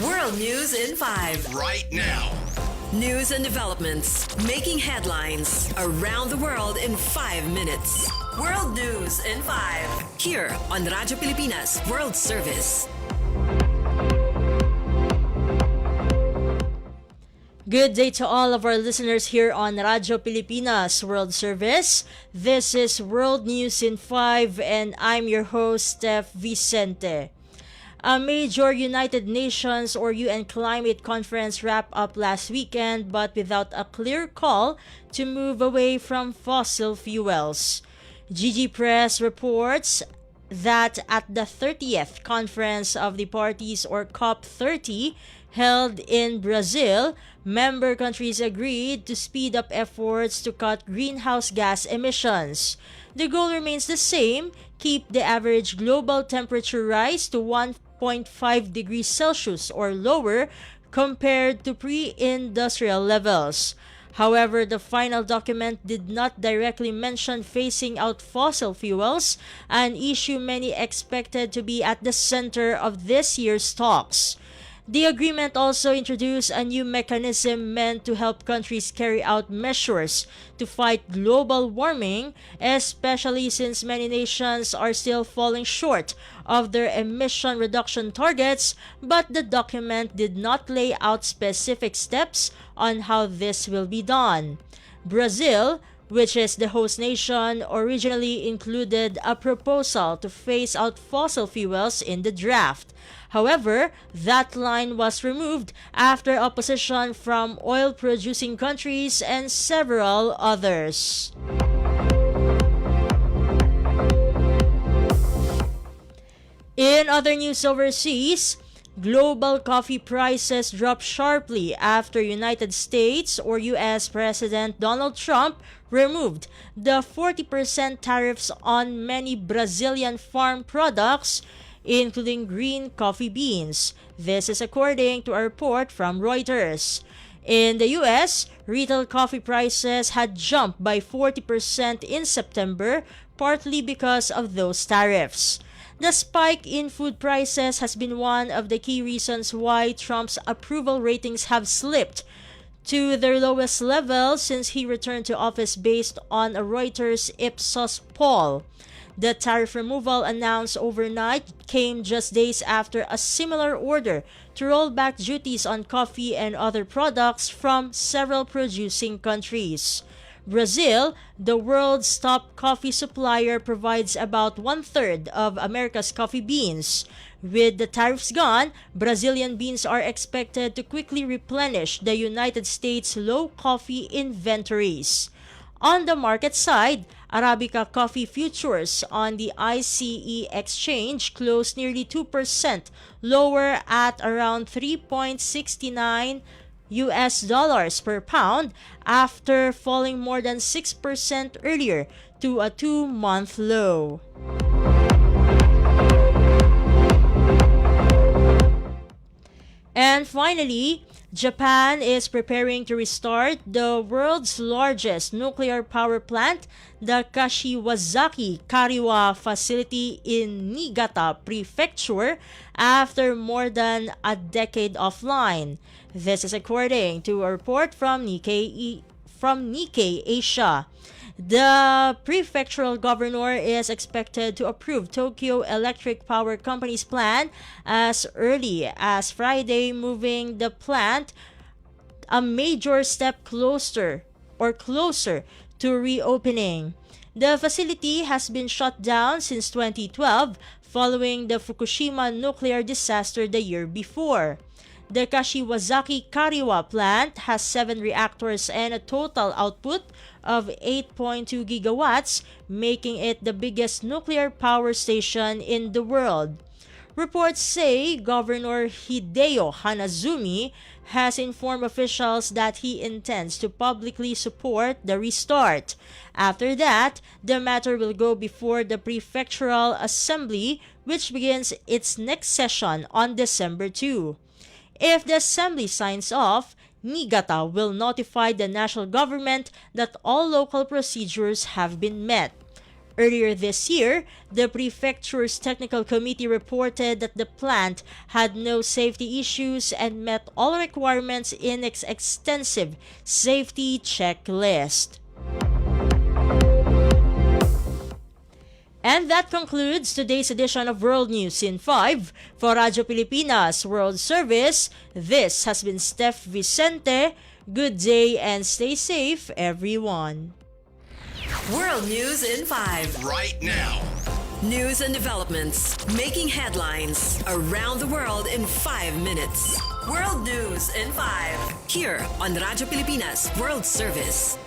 World News in 5. Right now. News and developments making headlines around the world in 5 minutes. World News in 5. Here on Radyo Pilipinas World Service. Good day to all of our listeners here on Radyo Pilipinas World Service. This is World News in 5 and I'm your host, Steph Vicente. A major United Nations or UN climate conference wrapped up last weekend but without a clear call to move away from fossil fuels. GG Press reports that at the 30th Conference of the Parties or COP30 held in Brazil, member countries agreed to speed up efforts to cut greenhouse gas emissions. The goal remains the same, keep the average global temperature rise to 1.5 degrees Celsius or lower compared to pre-industrial levels. However, the final document did not directly mention phasing out fossil fuels, an issue many expected to be at the center of this year's talks. The agreement also introduced a new mechanism meant to help countries carry out measures to fight global warming, especially since many nations are still falling short of their emission reduction targets, but the document did not lay out specific steps on how this will be done. Brazil, which is the host nation, originally included a proposal to phase out fossil fuels in the draft. However, that line was removed after opposition from oil-producing countries and several others. In other news overseas, global coffee prices dropped sharply after United States or US President Donald Trump removed the 40% tariffs on many Brazilian farm products, including green coffee beans. This is according to a report from Reuters. In the US, retail coffee prices had jumped by 40% in September, partly because of those tariffs. The spike in food prices has been one of the key reasons why Trump's approval ratings have slipped to their lowest level since he returned to office, based on a Reuters Ipsos poll. The tariff removal announced overnight came just days after a similar order to roll back duties on coffee and other products from several producing countries. Brazil, the world's top coffee supplier, provides about 1/3 of America's coffee beans. With the tariffs gone, Brazilian beans are expected to quickly replenish the United States' low coffee inventories. On the market side, Arabica coffee futures on the ICE exchange closed nearly 2% lower at around $3.69 per pound after falling more than 6% earlier to a 2-month low. And finally, Japan is preparing to restart the world's largest nuclear power plant, the Kashiwazaki Kariwa facility in Niigata Prefecture, after more than a decade offline. This is according to a report from Nikkei Asia. The prefectural governor is expected to approve Tokyo Electric Power Company's plan as early as Friday, moving the plant a major step closer to reopening. The facility has been shut down since 2012 following the Fukushima nuclear disaster the year before. The Kashiwazaki Kariwa plant has 7 reactors and a total output of 8.2 gigawatts, making it the biggest nuclear power station in the world. Reports say Governor Hideo Hanazumi has informed officials that he intends to publicly support the restart. After that, the matter will go before the Prefectural Assembly, which begins its next session on December 2. If the assembly signs off, Niigata will notify the national government that all local procedures have been met. Earlier this year, the prefecture's technical committee reported that the plant had no safety issues and met all requirements in its extensive safety checklist. And that concludes today's edition of World News in 5. For Radyo Pilipinas World Service, this has been Steph Vicente. Good day and stay safe, everyone. World News in 5. Right now. News and developments making headlines around the world in 5 minutes. World News in 5. Here on Radyo Pilipinas World Service.